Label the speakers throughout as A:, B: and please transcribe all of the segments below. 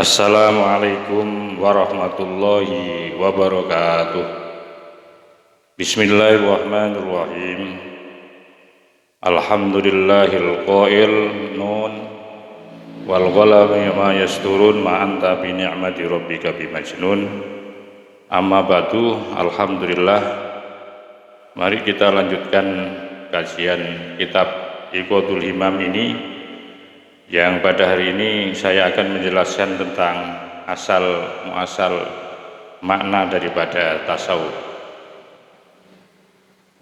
A: Assalamualaikum warahmatullahi wabarakatuh. Bismillahirrahmanirrahim. Alhamdulillahil qail nun wal qalami ma yasturun ma anta bi ni'mati rabbika bimajnun. Amma ba'du, alhamdulillah. Mari kita lanjutkan kajian kitab Iqadul Himam ini, yang pada hari ini saya akan menjelaskan tentang asal muasal makna daripada tasawuf.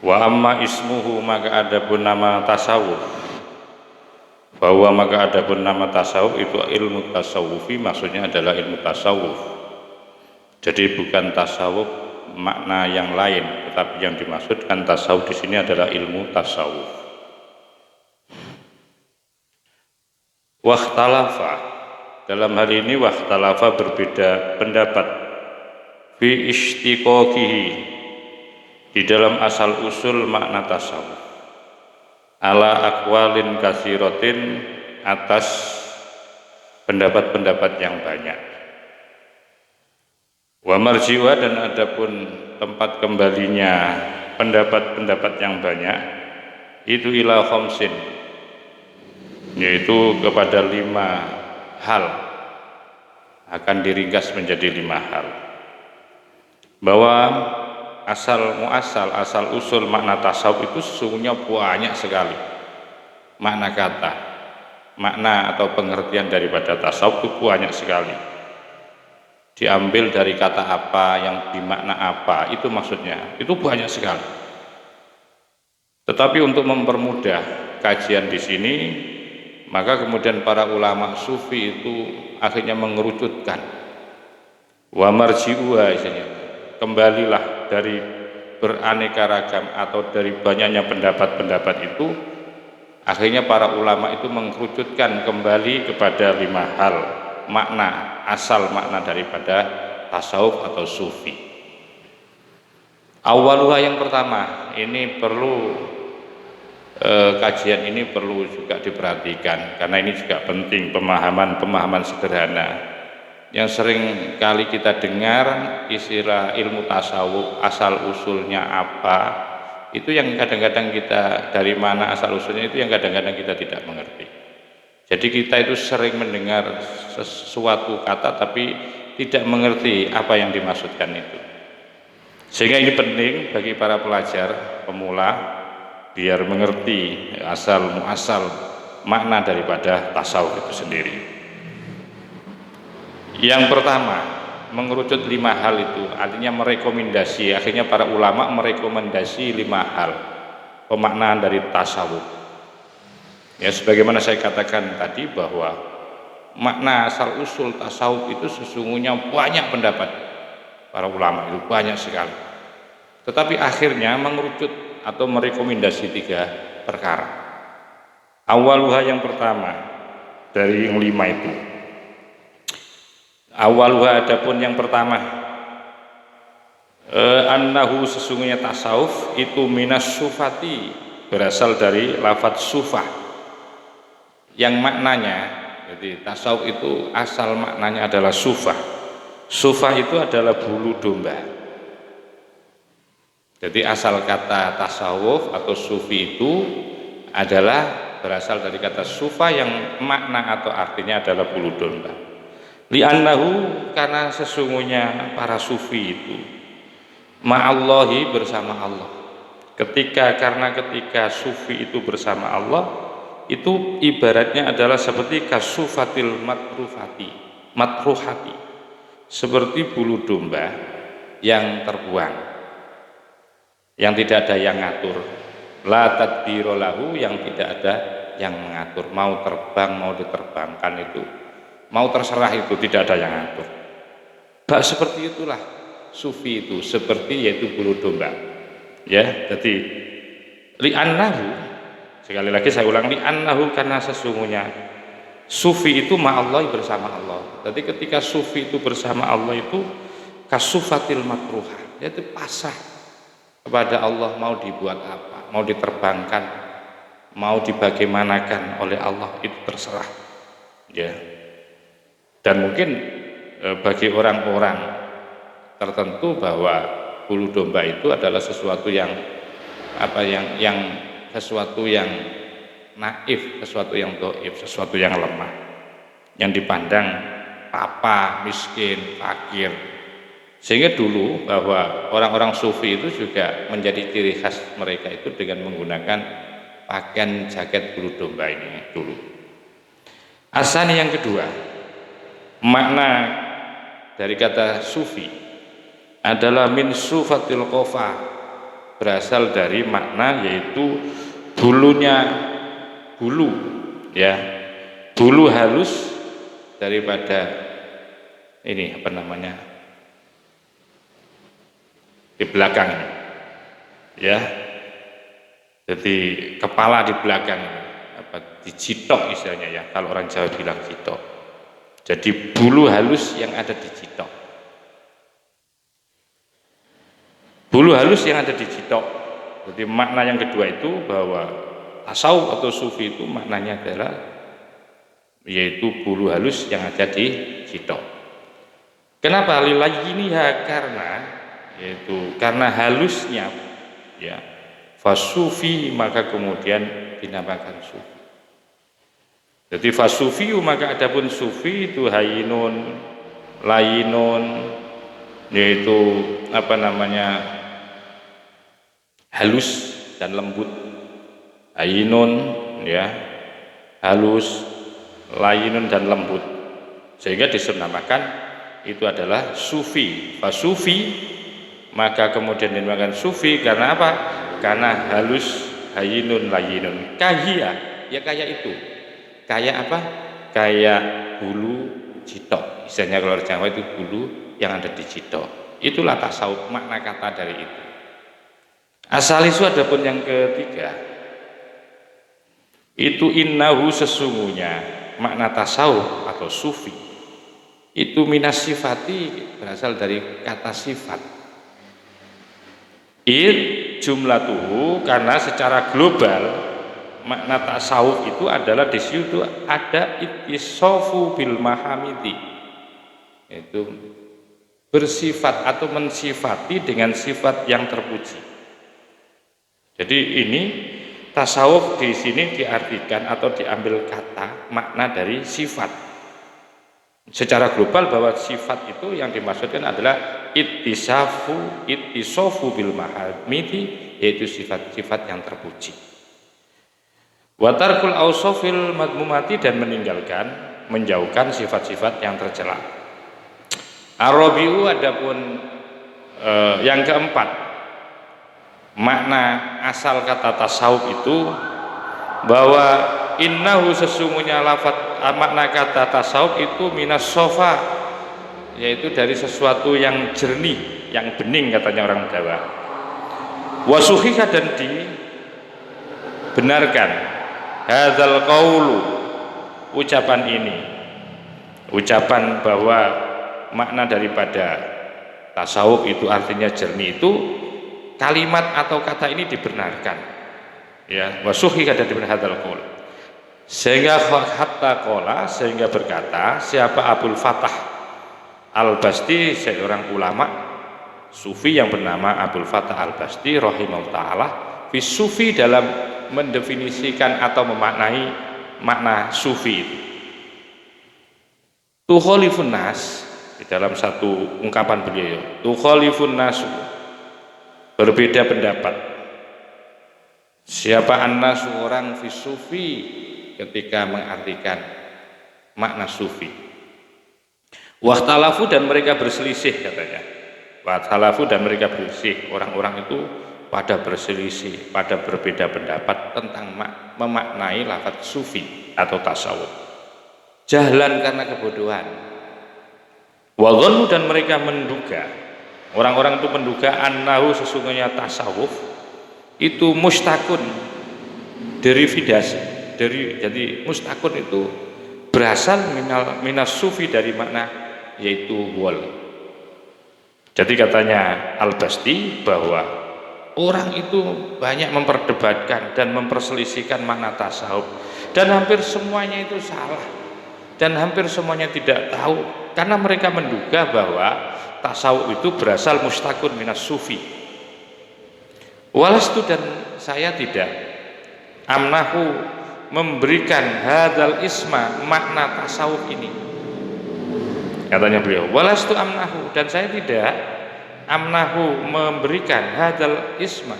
A: Wa amma ismuhu, maka adapun nama tasawuf, bahwa maka adapun nama tasawuf itu ilmu tasawufi, maksudnya adalah ilmu tasawuf. Jadi bukan tasawuf makna yang lain, tetapi yang dimaksudkan tasawuf di sini adalah ilmu tasawuf. Wakhtalafa, dalam hal ini wakhtalafa berbeda pendapat fi istiqoqihi, di dalam asal usul makna tasawuf, ala aqwalin katsirotin, atas pendapat-pendapat yang banyak. Wa marjiwa, dan adapun tempat kembalinya pendapat-pendapat yang banyak itu ila khamsin, yaitu kepada 5 hal, akan diringkas menjadi 5 hal. Bahwa asal usul makna tasawuf itu sesungguhnya banyak sekali makna kata, makna atau pengertian daripada tasawuf itu banyak sekali. Diambil dari kata apa, yang dimakna apa, itu maksudnya, itu banyak sekali. Tetapi untuk mempermudah kajian di sini, maka kemudian para ulama sufi itu akhirnya mengerucutkan wa marji'uha, kembalilah dari beraneka ragam atau dari banyaknya pendapat-pendapat itu. Akhirnya para ulama itu mengerucutkan kembali kepada 5 hal makna, asal makna daripada tasawuf atau sufi. Awaluha, yang pertama, ini perlu kajian ini perlu juga diperhatikan, karena ini juga penting, pemahaman sederhana yang sering kali kita dengar. Istilah ilmu tasawuf asal usulnya apa, itu yang kadang-kadang kita, dari mana asal usulnya itu yang kadang-kadang kita tidak mengerti. Jadi kita itu sering mendengar sesuatu kata tapi tidak mengerti apa yang dimaksudkan itu. Sehingga ini penting bagi para pelajar pemula biar mengerti asal muasal makna daripada tasawuf itu sendiri. Yang pertama, mengerucut 5 hal itu artinya merekomendasi. Akhirnya para ulama merekomendasi 5 hal pemaknaan dari tasawuf. Ya, sebagaimana saya katakan tadi bahwa makna asal usul tasawuf itu sesungguhnya banyak pendapat para ulama, itu banyak sekali. Tetapi akhirnya mengerucut atau merekomendasi 3 perkara. Awaluha, yang pertama dari yang 5 itu. Awaluha, adapun yang pertama, annahu, sesungguhnya tasawuf itu minas sufati, berasal dari lafadz sufah, yang maknanya, jadi tasawuf itu asal maknanya adalah sufah. Sufah itu adalah bulu domba. Jadi asal kata tasawuf atau sufi itu adalah berasal dari kata sufa, yang makna atau artinya adalah bulu domba. Li'annahu, karena sesungguhnya para sufi itu ma'allahi, bersama Allah. Karena ketika sufi itu bersama Allah, itu ibaratnya adalah seperti kasufatil matruhati, seperti bulu domba yang terbuang, yang tidak ada yang ngatur. La tadbiro lahu, yang tidak ada yang mengatur. Mau terbang, mau diterbangkan itu, mau terserah itu, tidak ada yang ngatur. Seperti itulah sufi itu, seperti yaitu bulu domba. Ya, jadi li'annahu, sekali lagi saya ulang, li'annahu, karena sesungguhnya sufi itu ma'allahi, bersama Allah. Jadi ketika sufi itu bersama Allah itu kasufatil makruha, yaitu pasrah kepada Allah, mau dibuat apa, mau diterbangkan, mau dibagaimanakan oleh Allah, itu terserah. Ya. Dan mungkin bagi orang-orang tertentu bahwa bulu domba itu adalah sesuatu yang sesuatu yang naif, sesuatu yang dhaif, sesuatu yang lemah, yang dipandang papa, miskin, fakir. Sehingga dulu bahwa orang-orang sufi itu juga menjadi ciri khas mereka itu dengan menggunakan pakaian jaket bulu domba ini dulu. Asani yang kedua, makna dari kata sufi adalah min sufatil qofa, berasal dari makna yaitu bulu ya, bulu halus daripada ini di belakang ya, jadi kepala di belakang dicitok istilahnya ya, kalau orang Jawa bilang citok. Jadi bulu halus yang ada di citok, bulu halus yang ada di citok. Jadi makna yang kedua itu bahwa tasawuf atau sufi itu maknanya adalah yaitu bulu halus yang ada di citok. Kenapa lilayiniha? Karena halusnya ya, fasufi, maka kemudian dinamakan sufi. Jadi fasufi, maka adapun sufi itu hayinun, layinun, yaitu halus dan lembut. Hayinun ya, halus, layinun dan lembut, sehingga disenamakan itu adalah sufi. Fasufi, maka kemudian dinamakan sufi karena apa? Karena halus, hayinun, layinun. Kahia, ya kayak itu. Kayak apa? Kayak bulu citok. Misalnya kalau orang Jawa itu bulu yang ada di citok. Itulah tasawuf, makna kata dari itu. Asalisu adapun yang ketiga, itu innahu, sesungguhnya makna tasawuf atau sufi itu minas sifati, berasal dari kata sifat. Jumlatuhu, karena secara global makna tasawuf itu adalah di situ ada ittisofu bil mahamidi, itu bersifat atau mensifati dengan sifat yang terpuji. Jadi ini tasawuf di sini diartikan atau diambil kata makna dari sifat. Secara global bahwa sifat itu yang dimaksudkan adalah ittisofu bil mahamidi, yaitu sifat-sifat yang terpuji. Wa tarkul ausofil madmumati, dan menjauhkan sifat-sifat yang tercela. Arabiu, adapun yang keempat, makna asal kata tasawuf itu bahwa innahu, sesungguhnya makna kata tasawuf itu minas sofa, yaitu dari sesuatu yang jernih, yang bening, katanya orang Jawa. Wasuhika, dan dibenarkan hadzal qaulu, ucapan ini, ucapan bahwa makna daripada tasawuf itu artinya jernih, itu kalimat atau kata ini dibenarkan ya. Wasuhika, dan dibenarkan hadzal qaul, sehingga hatta qala, sehingga berkata siapa Abul Fatah Al-Basti, seorang ulama sufi yang bernama Abul Fatah Al-Basti rahimahullah ta'ala, fi sufi, dalam mendefinisikan atau memaknai makna sufi itu. Tukhalifun nas, di dalam satu ungkapan beliau, tukhalifun nas, berbeda pendapat. Siapa an-nas, orang, fi sufi, ketika mengartikan makna sufi. Wahtalafu, dan mereka berselisih, katanya. Wahtalafu, dan mereka berselisih, orang-orang itu pada berselisih, pada berbeda pendapat tentang memaknai lafaz sufi atau tasawuf. Jahlan, karena kebodohan. Wadhannu, dan mereka menduga, orang-orang itu menduga annahu, sesungguhnya tasawuf itu mustakun, derividasi dari, jadi mustakun itu berasal minas sufi, dari makna yaitu wal. Jadi katanya Al-Basti bahwa orang itu banyak memperdebatkan dan memperselisihkan makna tasawuf, dan hampir semuanya itu salah, dan hampir semuanya tidak tahu karena mereka menduga bahwa tasawuf itu berasal mustaqun minas sufi. Walastu, dan saya tidak amnahu memberikan hadal isma, makna tasawuf ini. Katanya beliau, walastu amnahu, dan saya tidak amnahu memberikan hadal isma,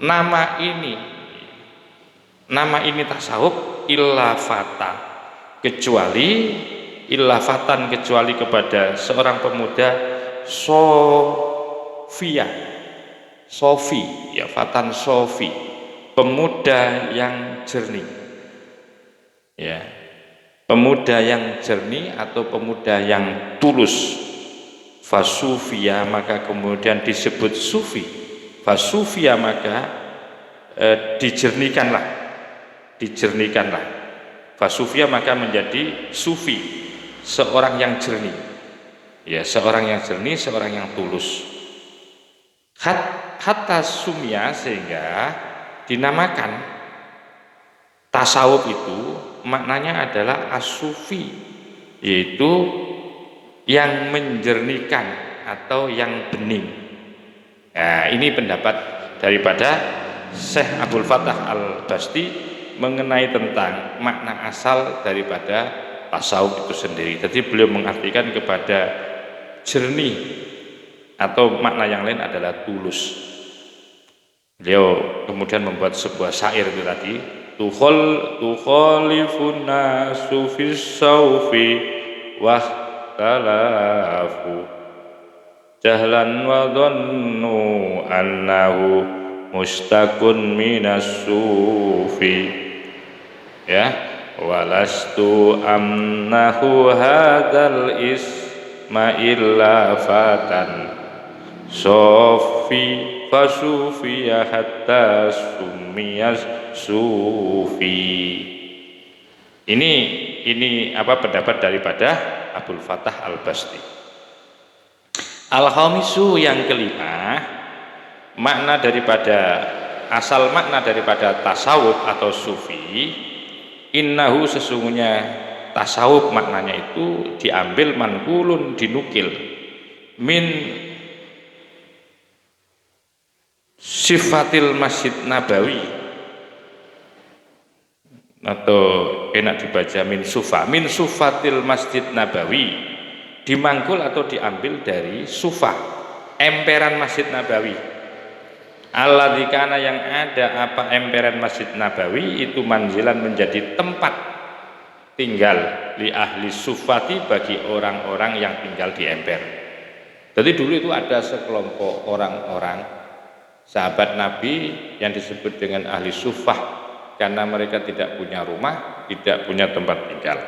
A: nama ini tasawuf, illa fata, kecuali kepada seorang pemuda Sofi, ya, fatan Sofi, pemuda yang jernih, ya, pemuda yang jernih atau pemuda yang tulus. Fasufia, maka kemudian disebut sufi. Fasufia, maka dijernihkanlah. Fasufia, maka menjadi sufi, seorang yang jernih, ya, seorang yang jernih, seorang yang tulus. Hatta sumya, sehingga dinamakan tasawuf itu maknanya adalah as-sufi, yaitu yang menjernihkan atau yang bening. Nah, ini pendapat daripada Syekh Abdul Fattah Al-Basti mengenai tentang makna asal daripada tasawuf itu sendiri. Jadi beliau mengartikan kepada jernih, atau makna yang lain adalah tulus. Beliau kemudian membuat sebuah syair itu tadi, tukhalifun nasu fis saufi wahtalafu jahlan wa dhannu annahu mustaqun minas sufi. Ya, walastu amnahu hadal isma illa fatan sofi fasufiya hatta sumiyas sufi. Ini apa pendapat daripada Abdul Fattah Al-Basti. Al-khamisu, yang kelima, makna daripada asal makna daripada tasawuf atau sufi, innahu, sesungguhnya tasawuf maknanya itu diambil, manqulun, dinukil, min sifatil masjid nabawi, atau enak dibaca min sufatil masjid nabawi, dimangkul atau diambil dari sufa, emperan masjid nabawi. Alladzikana, yang ada apa emperan masjid nabawi itu, manzilan, menjadi tempat tinggal, li ahli sufati, bagi orang-orang yang tinggal di emper. Jadi dulu itu ada sekelompok orang-orang sahabat Nabi yang disebut dengan ahli sufah, karena mereka tidak punya rumah, tidak punya tempat tinggal.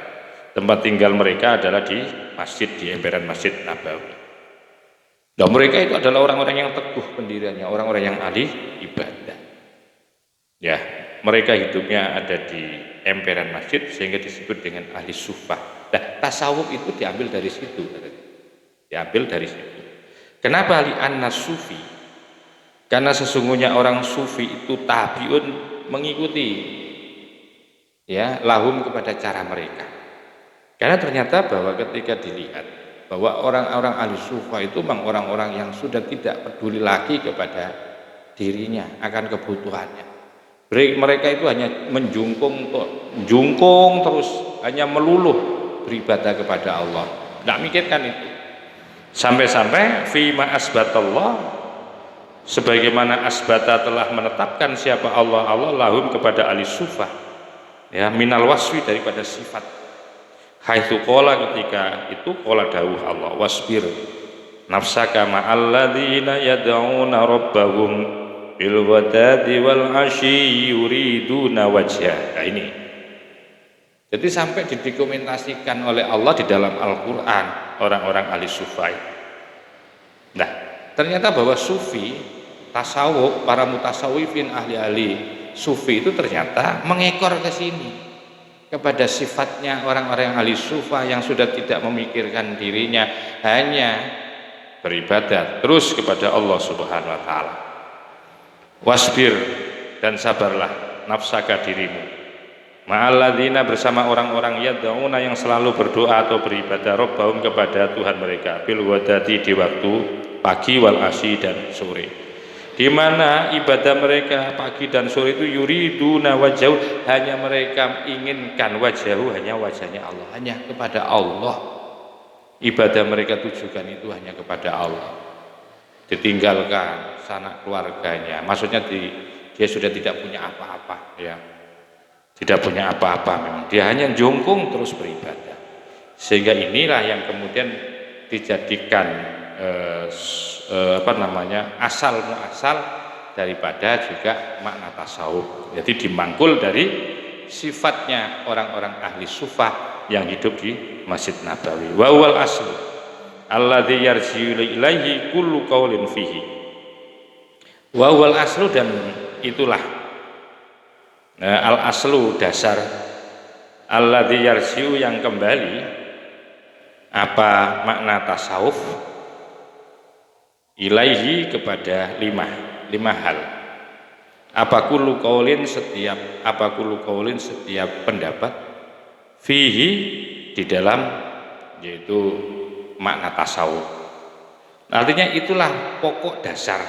A: Tempat tinggal mereka adalah di masjid, di emperan masjid nabawi. Dan mereka itu adalah orang-orang yang teguh pendiriannya, orang-orang yang ahli ibadah. Ya, mereka hidupnya ada di emperan masjid sehingga disebut dengan ahli sufah. Nah, tasawuf itu diambil dari situ. Diambil dari situ. Kenapa li'anna sufi? Karena sesungguhnya orang sufi itu tabiun, mengikuti, ya, lahum, kepada cara mereka. Karena ternyata bahwa ketika dilihat bahwa orang-orang ahli sufa itu memang orang-orang yang sudah tidak peduli lagi kepada dirinya, akan kebutuhannya. Mereka itu hanya menjungkung terus, hanya meluluh beribadah kepada Allah, tidak mikirkan itu. Sampai-sampai fima asbatallah, sebagaimana asbata telah menetapkan siapa Allah lahum, kepada ahli sufa, ya, minal wasfi, daripada sifat. Haitsu qala, ketika itu qala dawuh Allah, wasbir nafsaka ma'alladzina yad'una rabbahum bil ghadati wal 'ashyi yuriduna wajha. Nah, ini jadi sampai didokumentasikan oleh Allah di dalam Al-Qur'an orang-orang ahli sufi. Nah, ternyata bahwa sufi, tasawuf, para mutasawwifin, ahli-ahli sufi itu ternyata mengekor ke sini, kepada sifatnya orang-orang yang ahli sufa yang sudah tidak memikirkan dirinya, hanya beribadah terus kepada Allah Subhanahu wa taala. Wasbir, dan sabarlah, nafsaka, dirimu, Ma'alladzina bersama orang-orang yad'una yang selalu berdoa atau beribadah rabbahum kepada Tuhan mereka bil ghadati di waktu pagi wal asyi dan sore. Di mana ibadah mereka pagi dan sore itu yuriduna wajhahu, hanya mereka inginkan wajhahu, hanya wajahnya Allah, hanya kepada Allah. Ibadah mereka tujukan itu hanya kepada Allah. Ditinggalkan sanak keluarganya, maksudnya dia sudah tidak punya apa-apa, ya. Tidak punya apa-apa memang. Dia hanya jongkong terus beribadah. Sehingga inilah yang kemudian dijadikan asal muasal daripada juga makna tasawuf. Jadi dimangkul dari sifatnya orang-orang ahli sufah yang hidup di Masjid Nabawi. Wa wal aslu alladzi yarji'u ilaihi kullu qaulin fihi. Wa wal aslu, dan itulah al aslu dasar, alladzi yarji'u yang kembali. Apa makna tasawuf? Ilaihi kepada lima hal. Apa kullu qaulin, setiap pendapat, fihi di dalam, yaitu makna tasawuf. Artinya itulah pokok dasar.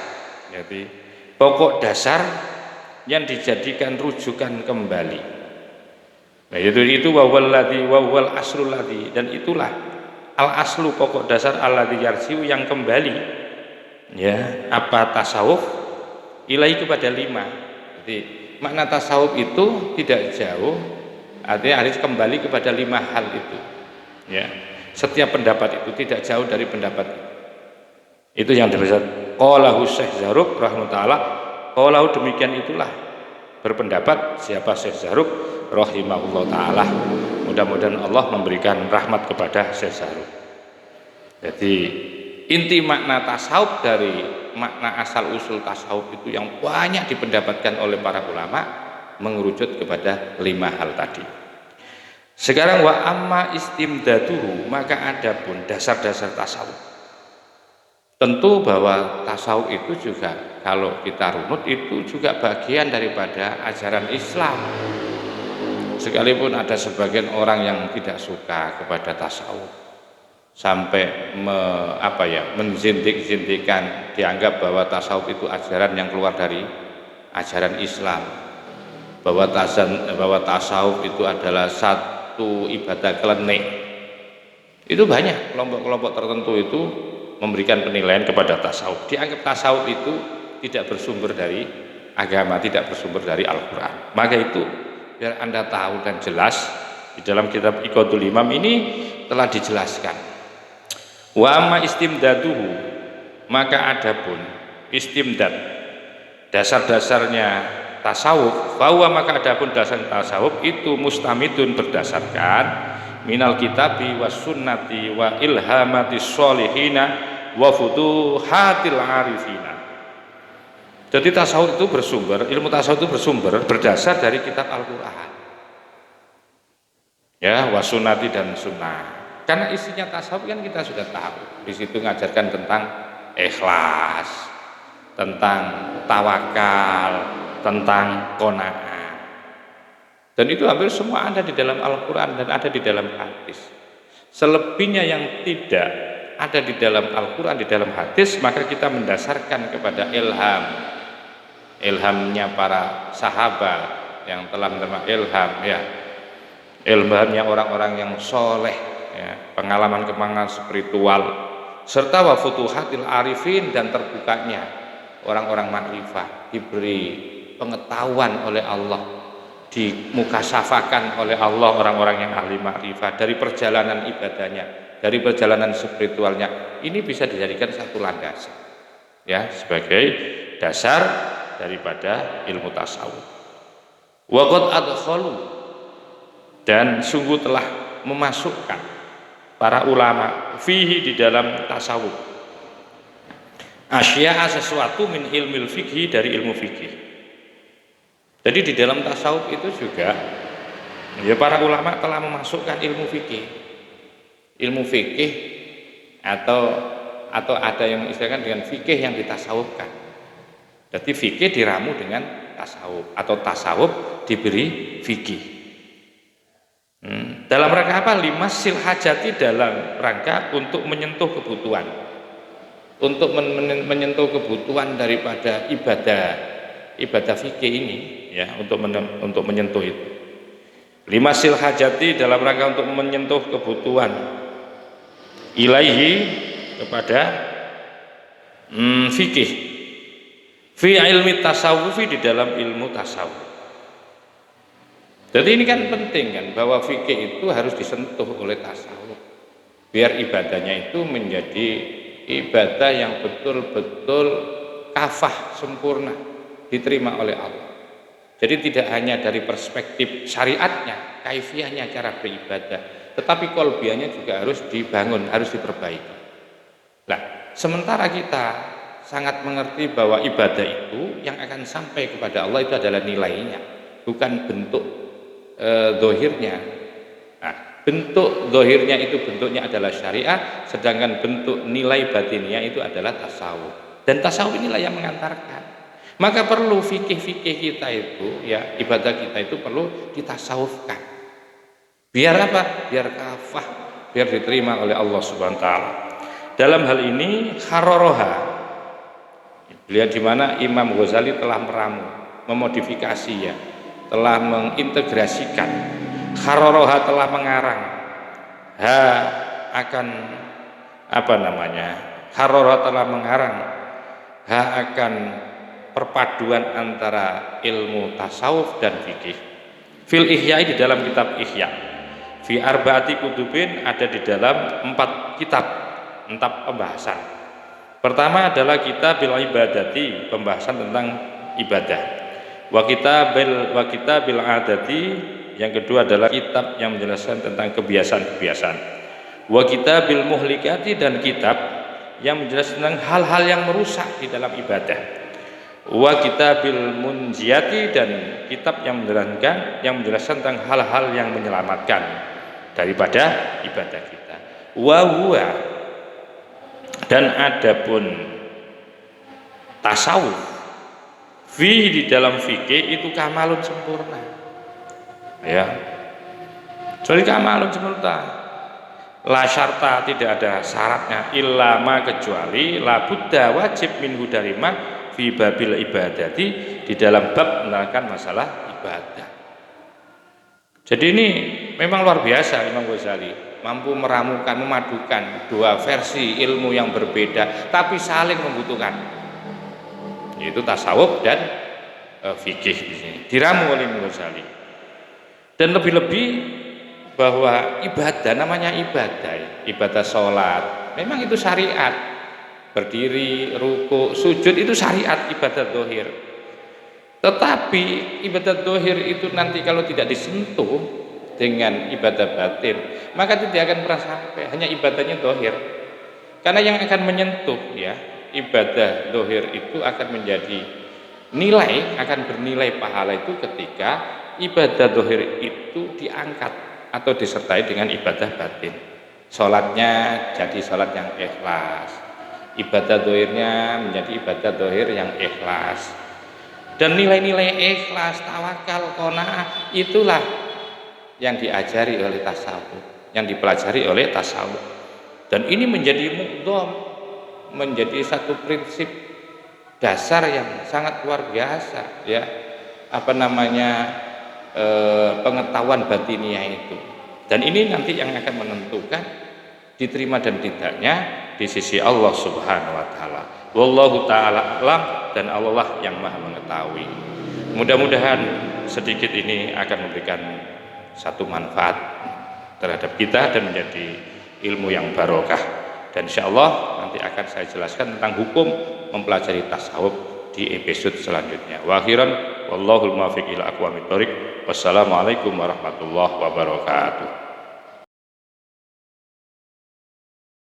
A: Jadi pokok dasar yang dijadikan rujukan kembali. Nah, itu wawal aslul ladzi, dan itulah al aslu, pokok dasar alladzi yarji'u yang kembali, ya, apa tasawuf ilahi kepada lima. Jadi makna tasawuf itu tidak jauh, artinya harus kembali kepada lima hal itu, ya. Setiap pendapat itu tidak jauh dari pendapat itu yang disebut qalahu Syekh Zarruq rahimahullah. Qalahu, demikian itulah berpendapat siapa Syekh Zarruq rahimahullah taala. Mudah-mudahan Allah memberikan rahmat kepada Syekh Zarruq. Jadi inti makna tasawuf dari makna asal usul tasawuf itu yang banyak dipendapatkan oleh para ulama mengerucut kepada lima hal tadi. Sekarang wa amma istimdaduhu, maka adapun dasar-dasar tasawuf. Tentu bahwa tasawuf itu juga kalau kita runut itu juga bagian daripada ajaran Islam. Sekalipun ada sebagian orang yang tidak suka kepada tasawuf, sampai menzindik-zindikan, dianggap bahwa tasawuf itu ajaran yang keluar dari ajaran Islam, bahwa tasawuf itu adalah satu ibadah klenik. Itu banyak kelompok-kelompok tertentu itu memberikan penilaian kepada tasawuf, dianggap tasawuf itu tidak bersumber dari agama, tidak bersumber dari Al-Quran. Maka itu biar Anda tahu dan jelas, di dalam kitab Iqadul Imam ini telah dijelaskan. Wa amma istimdaduhu, maka adapun istimdad, dasar-dasarnya tasawuf, bahwa maka adapun dasar tasawuf itu mustamidun, berdasarkan minal kitabi was sunnati wa ilhamatis sholihina wa futuhatil arifina. Jadi tasawuf itu bersumber, ilmu tasawuf itu bersumber berdasar dari kitab Al-Quran, ya, wasunnati dan sunnah. Karena isinya tasawuf kan kita sudah tahu. Di situ mengajarkan tentang ikhlas, tentang tawakal, tentang qanaah. Dan itu hampir semua ada di dalam Al-Quran dan ada di dalam hadis. Selebihnya yang tidak ada di dalam Al-Quran, di dalam hadis, maka kita mendasarkan kepada ilhamnya para sahabat yang telah menerima ilham, ya, ilhamnya orang-orang yang soleh, ya, pengalaman spiritual, serta wa futuhatil arifin, dan terbukanya orang-orang makrifah, diberi pengetahuan oleh Allah, dimukasyafakan oleh Allah orang-orang yang ahli makrifah dari perjalanan ibadahnya, dari perjalanan spiritualnya. Ini bisa dijadikan satu landasan, ya, sebagai dasar daripada ilmu tasawuf. Wa qad adkhalu, dan sungguh telah memasukkan para ulama fihi, di dalam tasawuf, asya'a, sesuatu, min ilmil fikih, dari ilmu fikih. Jadi di dalam tasawuf itu juga, ya, para ulama telah memasukkan ilmu fikih. Ilmu fikih atau ada yang mengistilahkan dengan fikih yang ditasawufkan. Jadi fikih diramu dengan tasawuf, atau tasawuf diberi fikih. Dalam rangka apa? Limasil hajati, dalam rangka untuk menyentuh kebutuhan, untuk menyentuh kebutuhan daripada ibadah fikih ini, ya, untuk menyentuh itu. Limasil hajati, dalam rangka untuk menyentuh kebutuhan, ilaihi, kepada fikih, fi ilmi tasawufi, di dalam ilmu tasawuf. Jadi ini kan penting kan, bahwa fikih itu harus disentuh oleh tasawuf biar ibadahnya itu menjadi ibadah yang betul-betul kafah, sempurna, diterima oleh Allah. Jadi tidak hanya dari perspektif syariatnya, kaifiyahnya, cara beribadah, tetapi kolbiahnya juga harus dibangun, harus diperbaiki. Nah, sementara kita sangat mengerti bahwa ibadah itu yang akan sampai kepada Allah itu adalah nilainya, bukan bentuk dohirnya. Nah, bentuk dohirnya itu bentuknya adalah syariat, sedangkan bentuk nilai batinnya itu adalah tasawuf. Dan tasawuf inilah yang mengantarkan. Maka perlu fikih-fikih kita itu, ya, ibadah kita itu perlu ditasawufkan. Biar apa? Biar kafah, biar diterima oleh Allah Subhanahu wa taala. Dalam hal ini haroroha, lihat di mana Imam Ghazali telah meramu, memodifikasi, ya, telah mengintegrasikan. Haroroha, telah mengarang, akan apa namanya? Haroroha telah mengarang akan perpaduan antara ilmu tasawuf dan fikih. Fil Ihya, di dalam kitab Ihya. Fi arba'ati kutubin, ada di dalam 4 kitab, 4 pembahasan. Pertama adalah kitabil ibadati, pembahasan tentang ibadah. Wa kitabil adati, yang kedua adalah kitab yang menjelaskan tentang kebiasaan-kebiasaan. Wa kitabil muhlikati, dan kitab yang menjelaskan tentang hal-hal yang merusak di dalam ibadah. Wa kitabil munjiati, dan kitab yang menjelaskan tentang hal-hal yang menyelamatkan daripada ibadah kita. Wa huwa, dan adapun tasawuf, fi, di dalam fikih itu kamalun, sempurna, ya. Jadi kamalun, sempurna, la syarta, tidak ada syaratnya, illa ma, kecuali, la budda, wajib, minhu, dari ma, fi babil ibadati, di dalam bab menerangkan masalah ibadah. Jadi ini memang luar biasa Imam Ghazali, mampu meramukan, memadukan 2 versi ilmu yang berbeda tapi saling membutuhkan, yaitu tasawuf dan fikih. Di sini diramu oleh Imam Ghazali. Dan lebih-lebih bahwa ibadah, namanya ibadah sholat, memang itu syariat, berdiri, ruku, sujud, itu syariat, ibadah dohir. Tetapi ibadah dohir itu nanti kalau tidak disentuh dengan ibadah batin, maka tidak akan pernah sampai, hanya ibadahnya dohir. Karena yang akan menyentuh, ya, ibadah dohir itu akan menjadi nilai, akan bernilai pahala itu ketika ibadah dohir itu diangkat atau disertai dengan ibadah batin. Sholatnya jadi sholat yang ikhlas, ibadah dohirnya menjadi ibadah dohir yang ikhlas. Dan nilai-nilai ikhlas, tawakal, qanaah, itulah yang diajari oleh tasawuf, yang dipelajari oleh tasawuf. Dan ini menjadi muqdham, menjadi satu prinsip dasar yang sangat luar biasa, ya, pengetahuan batiniah itu. Dan ini nanti yang akan menentukan diterima dan tidaknya di sisi Allah Subhanahu wa taala. Wallahu taala alam, dan Allah yang Maha mengetahui. Mudah-mudahan sedikit ini akan memberikan satu manfaat terhadap kita dan menjadi ilmu yang barokah. Dan insyaallah nanti akan saya jelaskan tentang hukum mempelajari tasawuf di episode selanjutnya. Wa akhiran, wallahul muwaffiq ila aqwamit thoriq. Wassalamualaikum warahmatullahi wabarakatuh.